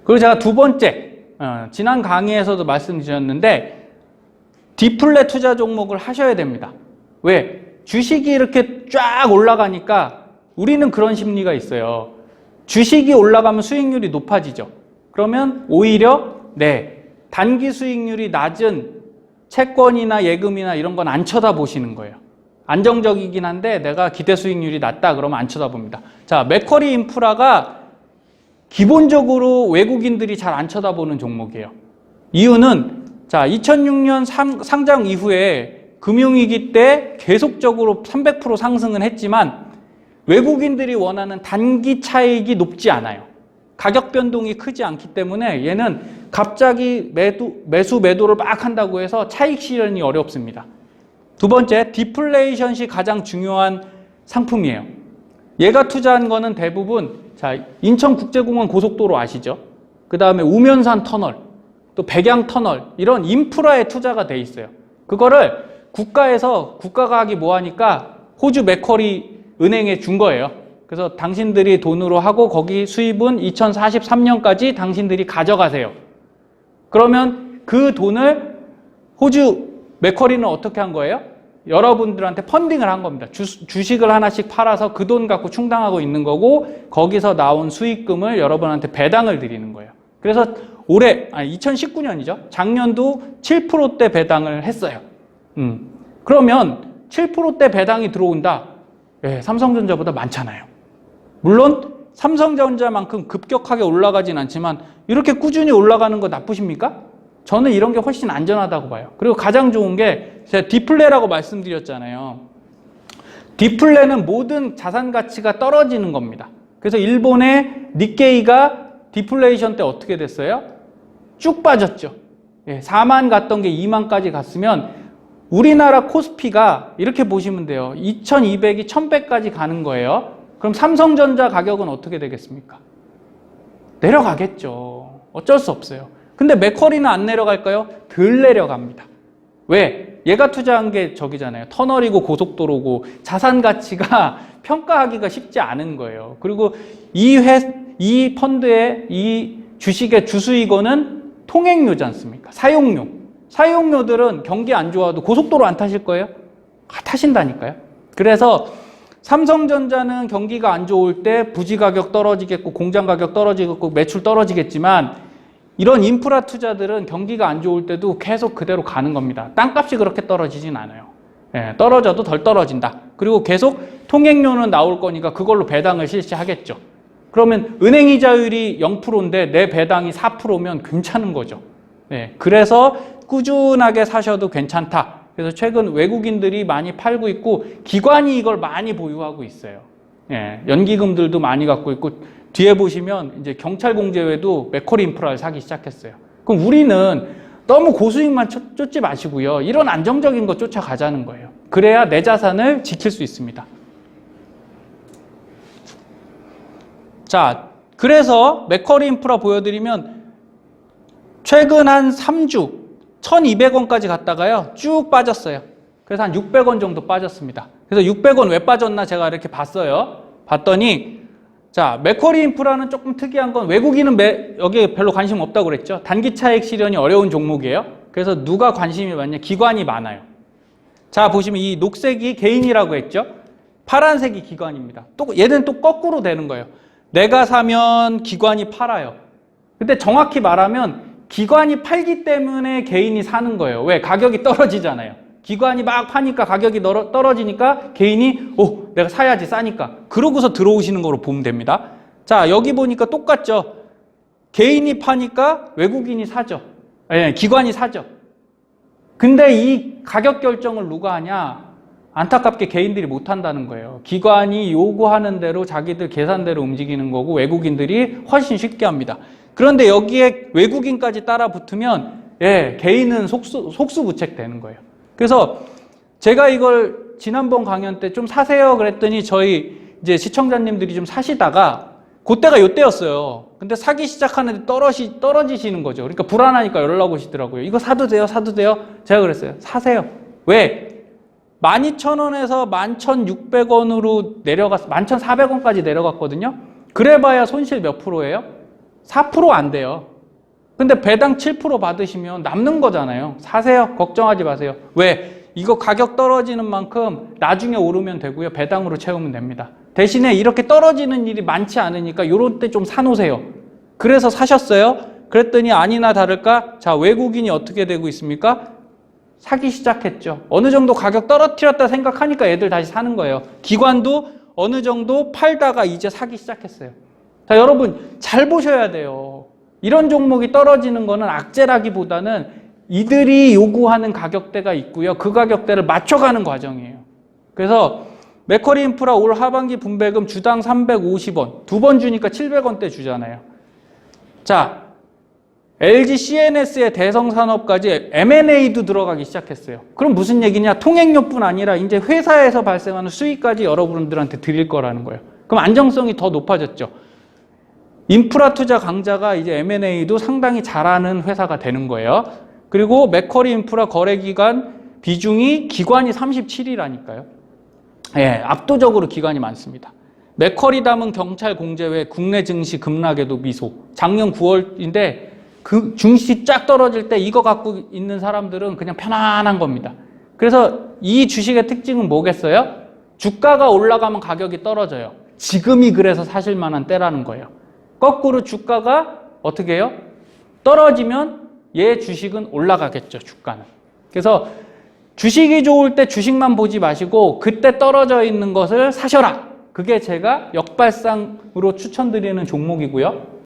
그리고 제가 두 번째, 지난 강의에서도 말씀드렸는데 디플레 투자 종목을 하셔야 됩니다. 왜? 주식이 이렇게 쫙 올라가니까 우리는 그런 심리가 있어요. 주식이 올라가면 수익률이 높아지죠. 그러면 오히려 단기 수익률이 낮은 채권이나 예금이나 이런 건 안 쳐다보시는 거예요. 안정적이긴 한데 내가 기대 수익률이 낮다 그러면 안 쳐다봅니다. 자, 맥쿼리 인프라가 기본적으로 외국인들이 잘 안 쳐다보는 종목이에요. 이유는 자, 2006년 상장 이후에 금융위기 때 계속적으로 300% 상승은 했지만 외국인들이 원하는 단기 차익이 높지 않아요. 가격 변동이 크지 않기 때문에 얘는 갑자기 매도를 막 한다고 해서 차익 실현이 어렵습니다. 두 번째, 디플레이션 시 가장 중요한 상품이에요. 얘가 투자한 거는 대부분 자, 인천국제공항 고속도로 아시죠? 그 다음에 우면산 터널, 또 백양 터널 이런 인프라에 투자가 돼 있어요. 그거를 국가가 하기 뭐하니까 호주 맥쿼리 은행에 준 거예요. 그래서 당신들이 돈으로 하고 거기 수입은 2043년까지 당신들이 가져가세요. 그러면 그 돈을 호주 맥쿼리는 어떻게 한 거예요? 여러분들한테 펀딩을 한 겁니다. 주식을 하나씩 팔아서 그 돈 갖고 충당하고 있는 거고 거기서 나온 수익금을 여러분한테 배당을 드리는 거예요. 그래서 2019년이죠. 작년도 7%대 배당을 했어요. 그러면 7%대 배당이 들어온다. 삼성전자보다 많잖아요. 물론 삼성전자만큼 급격하게 올라가진 않지만 이렇게 꾸준히 올라가는 거 나쁘십니까? 저는 이런 게 훨씬 안전하다고 봐요. 그리고 가장 좋은 게 제가 디플레라고 말씀드렸잖아요. 디플레는 모든 자산 가치가 떨어지는 겁니다. 그래서 일본의 니케이가 디플레이션 때 어떻게 됐어요? 쭉 빠졌죠. 4만 갔던 게 2만까지 갔으면 우리나라 코스피가 이렇게 보시면 돼요. 2200이 1100까지 가는 거예요. 그럼 삼성전자 가격은 어떻게 되겠습니까? 내려가겠죠. 어쩔 수 없어요. 근데 맥쿼리는 안 내려갈까요? 덜 내려갑니다. 왜? 얘가 투자한 게 저기잖아요. 터널이고 고속도로고 자산 가치가 평가하기가 쉽지 않은 거예요. 그리고 이 펀드의 이 주식의 주수익원은 통행료지 않습니까? 사용료. 사용료들은 경기 안 좋아도 고속도로 안 타실 거예요? 타신다니까요. 그래서 삼성전자는 경기가 안 좋을 때 부지 가격 떨어지겠고 공장 가격 떨어지겠고 매출 떨어지겠지만 이런 인프라 투자들은 경기가 안 좋을 때도 계속 그대로 가는 겁니다. 땅값이 그렇게 떨어지진 않아요. 떨어져도 덜 떨어진다. 그리고 계속 통행료는 나올 거니까 그걸로 배당을 실시하겠죠. 그러면 은행 이자율이 0%인데 내 배당이 4%면 괜찮은 거죠. 그래서 꾸준하게 사셔도 괜찮다. 그래서 최근 외국인들이 많이 팔고 있고 기관이 이걸 많이 보유하고 있어요. 연기금들도 많이 갖고 있고 뒤에 보시면 이제 경찰공제회도 맥쿼리 인프라를 사기 시작했어요. 그럼 우리는 너무 고수익만 쫓지 마시고요. 이런 안정적인 거 쫓아가자는 거예요. 그래야 내 자산을 지킬 수 있습니다. 자, 그래서 맥쿼리 인프라 보여드리면 최근 한 3주 1200원까지 갔다가요. 쭉 빠졌어요. 그래서 한 600원 정도 빠졌습니다. 그래서 600원 왜 빠졌나 제가 이렇게 봤어요. 봤더니 자, 맥쿼리 인프라는 조금 특이한 건 외국인은 여기에 별로 관심 없다고 그랬죠. 단기 차익 실현이 어려운 종목이에요. 그래서 누가 관심이 많냐? 기관이 많아요. 자, 보시면 이 녹색이 개인이라고 했죠. 파란색이 기관입니다. 얘는 또 거꾸로 되는 거예요. 내가 사면 기관이 팔아요. 근데 정확히 말하면 기관이 팔기 때문에 개인이 사는 거예요. 왜? 가격이 떨어지잖아요. 기관이 막 파니까 가격이 떨어지니까 개인이 내가 사야지 싸니까 그러고서 들어오시는 거로 보면 됩니다. 자, 여기 보니까 똑같죠. 개인이 파니까 외국인이 사죠. 기관이 사죠. 근데 이 가격 결정을 누가 하냐? 안타깝게 개인들이 못 한다는 거예요. 기관이 요구하는 대로 자기들 계산대로 움직이는 거고 외국인들이 훨씬 쉽게 합니다. 그런데 여기에 외국인까지 따라 붙으면 개인은 속수무책 되는 거예요. 그래서 제가 이걸 지난번 강연 때 좀 사세요 그랬더니 저희 이제 시청자님들이 좀 사시다가 그때가 요때였어요. 근데 사기 시작하는데 떨어지시는 거죠. 그러니까 불안하니까 연락 오시더라고요. 이거 사도 돼요? 사도 돼요? 제가 그랬어요. 사세요. 왜? 12,000원에서 11,600원으로 내려갔어. 11,400원까지 내려갔거든요. 그래봐야 손실 몇 프로예요? 4%안 돼요. 근데 배당 7% 받으시면 남는 거잖아요. 사세요. 걱정하지 마세요. 왜? 이거 가격 떨어지는 만큼 나중에 오르면 되고요. 배당으로 채우면 됩니다. 대신에 이렇게 떨어지는 일이 많지 않으니까 이럴 때 좀 사놓으세요. 그래서 사셨어요. 그랬더니 아니나 다를까? 자, 외국인이 어떻게 되고 있습니까? 사기 시작했죠. 어느 정도 가격 떨어뜨렸다 생각하니까 애들 다시 사는 거예요. 기관도 어느 정도 팔다가 이제 사기 시작했어요. 자, 여러분 잘 보셔야 돼요. 이런 종목이 떨어지는 거는 악재라기보다는 이들이 요구하는 가격대가 있고요. 그 가격대를 맞춰가는 과정이에요. 그래서 맥쿼리 인프라 올 하반기 분배금 주당 350원, 두 번 주니까 700원대 주잖아요. 자, LG CNS의 대성산업까지 M&A도 들어가기 시작했어요. 그럼 무슨 얘기냐? 통행료뿐 아니라 이제 회사에서 발생하는 수익까지 여러분들한테 드릴 거라는 거예요. 그럼 안정성이 더 높아졌죠. 인프라 투자 강자가 이제 M&A도 상당히 잘하는 회사가 되는 거예요. 그리고 맥쿼리 인프라 거래기관 비중이 기관이 37이라니까요. 예, 압도적으로 기관이 많습니다. 맥쿼리 담은 경찰 공제회 국내 증시 급락에도 미소. 작년 9월인데 그 증시 쫙 떨어질 때 이거 갖고 있는 사람들은 그냥 편안한 겁니다. 그래서 이 주식의 특징은 뭐겠어요? 주가가 올라가면 가격이 떨어져요. 지금이 그래서 사실 만한 때라는 거예요. 거꾸로 주가가 어떻게 해요? 떨어지면 얘 주식은 올라가겠죠, 주가는. 그래서 주식이 좋을 때 주식만 보지 마시고 그때 떨어져 있는 것을 사셔라. 그게 제가 역발상으로 추천드리는 종목이고요.